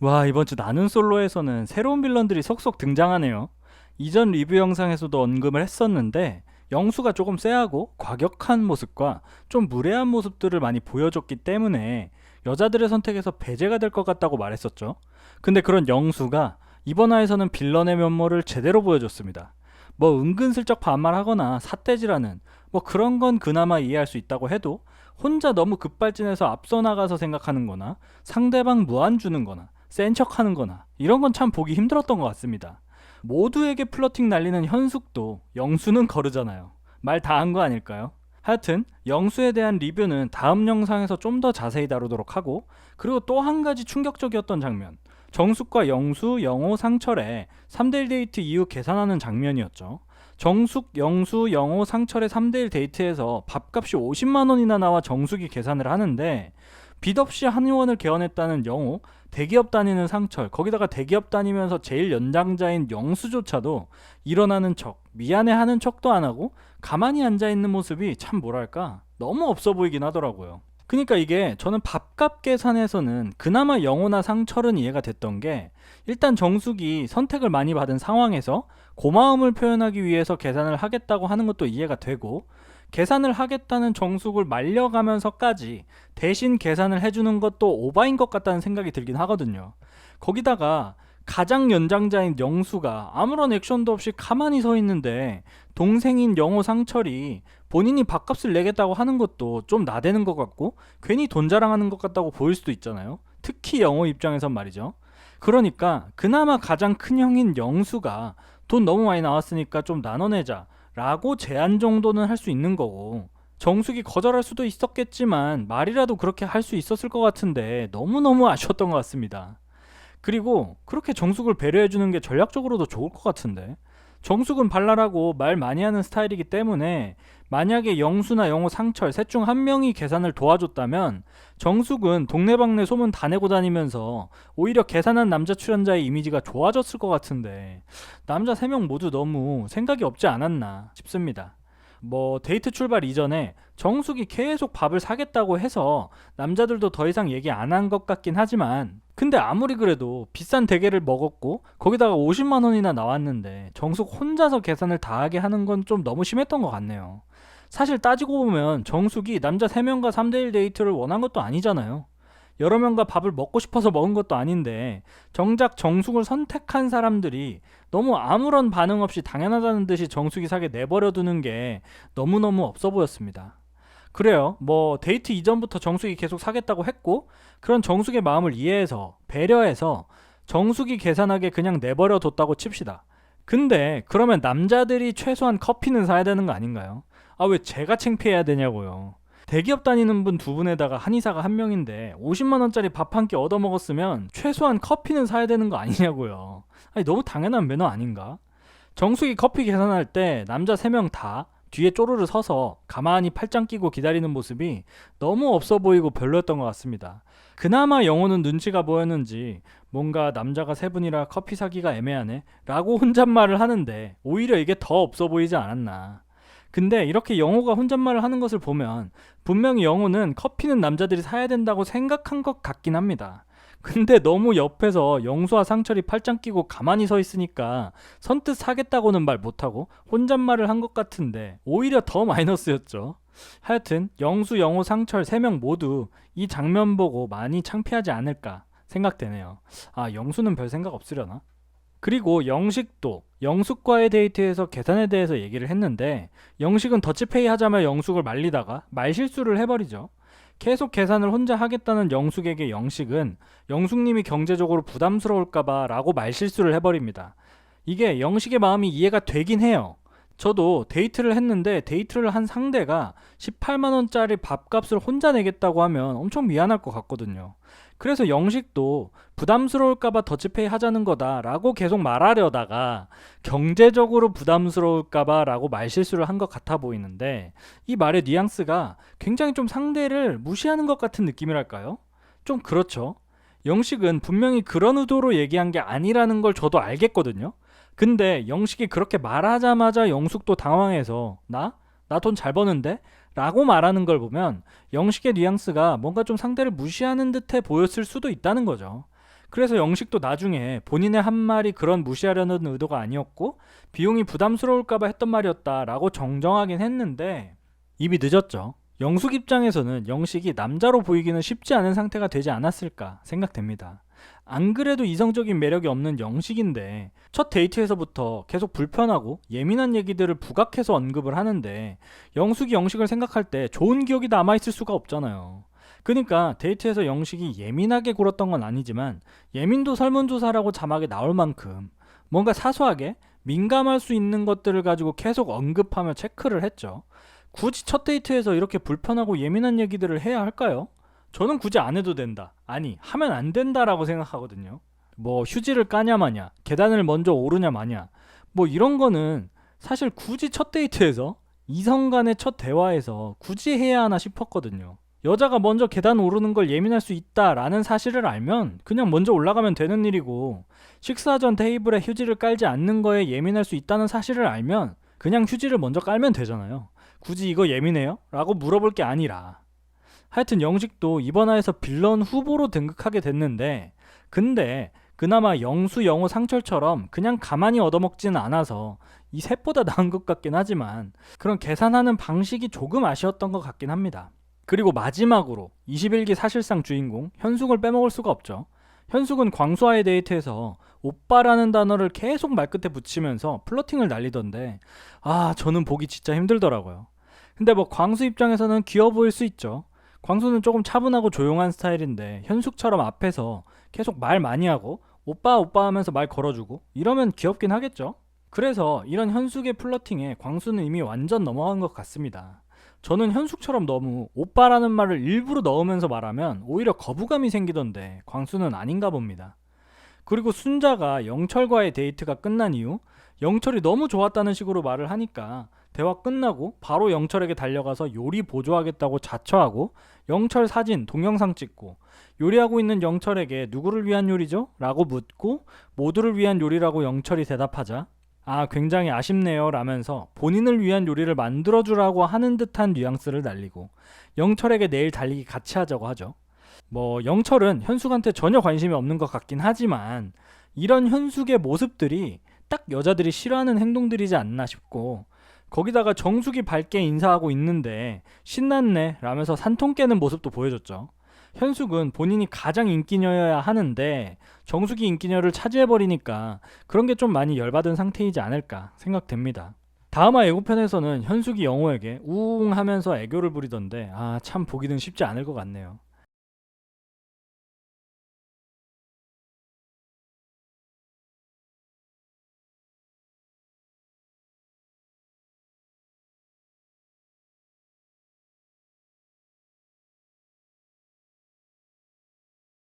와, 이번 주 나는 솔로에서는 새로운 빌런들이 속속 등장하네요. 이전 리뷰 영상에서도 언급을 했었는데 영수가 조금 쎄하고 과격한 모습과 좀 무례한 모습들을 많이 보여줬기 때문에 여자들의 선택에서 배제가 될 것 같다고 말했었죠. 근데 그런 영수가 이번 화에서는 빌런의 면모를 제대로 보여줬습니다. 뭐 은근슬쩍 반말하거나 삿대질하는 뭐 그런 건 그나마 이해할 수 있다고 해도 혼자 너무 급발진해서 앞서 나가서 생각하는 거나 상대방 무안 주는 거나 센 척하는 거나 이런 건 참 보기 힘들었던 것 같습니다. 모두에게 플러팅 날리는 현숙도 영수는 거르잖아요. 말 다 한 거 아닐까요? 하여튼 영수에 대한 리뷰는 다음 영상에서 좀 더 자세히 다루도록 하고, 그리고 또 한 가지 충격적이었던 장면, 정숙과 영수, 영호, 상철의 3대1 데이트 이후 계산하는 장면이었죠. 정숙, 영수, 영호, 상철의 3대1 데이트에서 밥값이 50만 원이나 나와 정숙이 계산을 하는데 빚 없이 한의원을 개원했다는 영호, 대기업 다니는 상철, 거기다가 대기업 다니면서 제일 연장자인 영수조차도 일어나는 척, 미안해하는 척도 안 하고 가만히 앉아있는 모습이 참 뭐랄까 너무 없어 보이긴 하더라고요. 그러니까 이게 저는 밥값 계산에서는 그나마 영호나 상철은 이해가 됐던 게, 일단 정숙이 선택을 많이 받은 상황에서 고마움을 표현하기 위해서 계산을 하겠다고 하는 것도 이해가 되고, 계산을 하겠다는 정숙을 말려가면서까지 대신 계산을 해주는 것도 오바인 것 같다는 생각이 들긴 하거든요. 거기다가 가장 연장자인 영수가 아무런 액션도 없이 가만히 서 있는데 동생인 영호 상철이 본인이 밥값을 내겠다고 하는 것도 좀 나대는 것 같고 괜히 돈 자랑하는 것 같다고 보일 수도 있잖아요. 특히 영호 입장에선 말이죠. 그러니까 그나마 가장 큰 형인 영수가 돈 너무 많이 나왔으니까 좀 나눠내자 라고 제안 정도는 할 수 있는 거고, 정숙이 거절할 수도 있었겠지만 말이라도 그렇게 할 수 있었을 것 같은데 너무너무 아쉬웠던 것 같습니다. 그리고 그렇게 정숙을 배려해주는 게 전략적으로도 좋을 것 같은데, 정숙은 발랄하고 말 많이 하는 스타일이기 때문에 만약에 영수나 영호, 상철 셋 중 한 명이 계산을 도와줬다면 정숙은 동네방네 소문 다 내고 다니면서 오히려 계산한 남자 출연자의 이미지가 좋아졌을 것 같은데, 남자 3명 모두 너무 생각이 없지 않았나 싶습니다. 뭐 데이트 출발 이전에 정숙이 계속 밥을 사겠다고 해서 남자들도 더 이상 얘기 안 한 것 같긴 하지만, 근데 아무리 그래도 비싼 대게를 먹었고 거기다가 50만 원이나 나왔는데 정숙 혼자서 계산을 다 하게 하는 건 좀 너무 심했던 것 같네요. 사실 따지고 보면 정숙이 남자 3명과 3대1 데이트를 원한 것도 아니잖아요. 여러 명과 밥을 먹고 싶어서 먹은 것도 아닌데 정작 정숙을 선택한 사람들이 너무 아무런 반응 없이 당연하다는 듯이 정숙이 사게 내버려 두는 게 너무너무 없어 보였습니다. 그래요. 뭐 데이트 이전부터 정숙이 계속 사겠다고 했고, 그런 정숙의 마음을 이해해서 배려해서 정숙이 계산하게 그냥 내버려 뒀다고 칩시다. 근데 그러면 남자들이 최소한 커피는 사야 되는 거 아닌가요? 아, 왜 제가 창피해야 되냐고요. 대기업 다니는 분 두 분에다가 한의사가 한 명인데 50만 원짜리 밥 한 끼 얻어 먹었으면 최소한 커피는 사야 되는 거 아니냐고요. 아니, 너무 당연한 매너 아닌가? 정수기 커피 계산할 때 남자 3명 다 뒤에 쪼르르 서서 가만히 팔짱 끼고 기다리는 모습이 너무 없어 보이고 별로였던 것 같습니다. 그나마 영호는 눈치가 보였는지 뭔가 남자가 3분이라 커피 사기가 애매하네 라고 혼잣말을 하는데 오히려 이게 더 없어 보이지 않았나. 근데 이렇게 영호가 혼잣말을 하는 것을 보면 분명히 영호는 커피는 남자들이 사야 된다고 생각한 것 같긴 합니다. 근데 너무 옆에서 영수와 상철이 팔짱 끼고 가만히 서 있으니까 선뜻 사겠다고는 말 못하고 혼잣말을 한 것 같은데 오히려 더 마이너스였죠. 하여튼 영수, 영호, 상철 3명 모두 이 장면 보고 많이 창피하지 않을까 생각되네요. 아, 영수는 별 생각 없으려나? 그리고 영식도 영숙과의 데이트에서 계산에 대해서 얘기를 했는데, 영식은 더치페이 하자며 영숙을 말리다가 말실수를 해버리죠. 계속 계산을 혼자 하겠다는 영숙에게 영식은 영숙님이 경제적으로 부담스러울까봐 라고 말실수를 해버립니다. 이게 영식의 마음이 이해가 되긴 해요. 저도 데이트를 했는데 데이트를 한 상대가 18만원짜리 밥값을 혼자 내겠다고 하면 엄청 미안할 것 같거든요. 그래서 영식도 부담스러울까봐 더치페이 하자는 거다 라고 계속 말하려다가 경제적으로 부담스러울까봐 라고 말실수를 한 것 같아 보이는데, 이 말의 뉘앙스가 굉장히 좀 상대를 무시하는 것 같은 느낌이랄까요? 좀 그렇죠. 영식은 분명히 그런 의도로 얘기한 게 아니라는 걸 저도 알겠거든요. 근데 영식이 그렇게 말하자마자 영숙도 당황해서 나 돈 잘 버는데? 라고 말하는 걸 보면 영식의 뉘앙스가 뭔가 좀 상대를 무시하는 듯해 보였을 수도 있다는 거죠. 그래서 영식도 나중에 본인의 한 말이 그런 무시하려는 의도가 아니었고 비용이 부담스러울까봐 했던 말이었다라고 정정하긴 했는데 이미 늦었죠. 영숙 입장에서는 영식이 남자로 보이기는 쉽지 않은 상태가 되지 않았을까 생각됩니다. 안 그래도 이성적인 매력이 없는 영식인데 첫 데이트에서부터 계속 불편하고 예민한 얘기들을 부각해서 언급을 하는데 영숙이 영식을 생각할 때 좋은 기억이 남아있을 수가 없잖아요. 그러니까 데이트에서 영식이 예민하게 굴었던 건 아니지만 예민도 설문조사라고 자막에 나올 만큼 뭔가 사소하게 민감할 수 있는 것들을 가지고 계속 언급하며 체크를 했죠. 굳이 첫 데이트에서 이렇게 불편하고 예민한 얘기들을 해야 할까요? 저는 굳이 안 해도 된다. 아니, 하면 안 된다라고 생각하거든요. 뭐 휴지를 까냐 마냐, 계단을 먼저 오르냐 마냐, 뭐 이런 거는 사실 굳이 첫 데이트에서 이성 간의 첫 대화에서 굳이 해야 하나 싶었거든요. 여자가 먼저 계단 오르는 걸 예민할 수 있다라는 사실을 알면 그냥 먼저 올라가면 되는 일이고, 식사 전 테이블에 휴지를 깔지 않는 거에 예민할 수 있다는 사실을 알면 그냥 휴지를 먼저 깔면 되잖아요. 굳이 이거 예민해요? 라고 물어볼 게 아니라. 하여튼 영식도 이번 화에서 빌런 후보로 등극하게 됐는데, 근데 그나마 영수, 영호, 상철처럼 그냥 가만히 얻어먹지는 않아서 이 셋보다 나은 것 같긴 하지만 그런 계산하는 방식이 조금 아쉬웠던 것 같긴 합니다. 그리고 마지막으로 21기 사실상 주인공 현숙을 빼먹을 수가 없죠. 현숙은 광수와의 데이트에서 오빠라는 단어를 계속 말끝에 붙이면서 플러팅을 날리던데, 저는 보기 진짜 힘들더라고요. 근데 뭐 광수 입장에서는 귀여워 보일 수 있죠. 광수는 조금 차분하고 조용한 스타일인데 현숙처럼 앞에서 계속 말 많이 하고 오빠 오빠 하면서 말 걸어주고 이러면 귀엽긴 하겠죠. 그래서 이런 현숙의 플러팅에 광수는 이미 완전 넘어간 것 같습니다. 저는 현숙처럼 너무 오빠라는 말을 일부러 넣으면서 말하면 오히려 거부감이 생기던데 광수는 아닌가 봅니다. 그리고 순자가 영철과의 데이트가 끝난 이후 영철이 너무 좋았다는 식으로 말을 하니까 대화 끝나고 바로 영철에게 달려가서 요리 보조하겠다고 자처하고 영철 사진 동영상 찍고, 요리하고 있는 영철에게 누구를 위한 요리죠? 라고 묻고 모두를 위한 요리라고 영철이 대답하자 굉장히 아쉽네요 라면서 본인을 위한 요리를 만들어주라고 하는 듯한 뉘앙스를 날리고 영철에게 내일 달리기 같이 하자고 하죠. 뭐 영철은 현숙한테 전혀 관심이 없는 것 같긴 하지만 이런 현숙의 모습들이 딱 여자들이 싫어하는 행동들이지 않나 싶고, 거기다가 정숙이 밝게 인사하고 있는데 신났네 라면서 산통 깨는 모습도 보여줬죠. 현숙은 본인이 가장 인기녀여야 하는데 정숙이 인기녀를 차지해버리니까 그런 게 좀 많이 열받은 상태이지 않을까 생각됩니다. 다음화 예고편에서는 현숙이 영호에게 우웅 하면서 애교를 부리던데 참 보기는 쉽지 않을 것 같네요.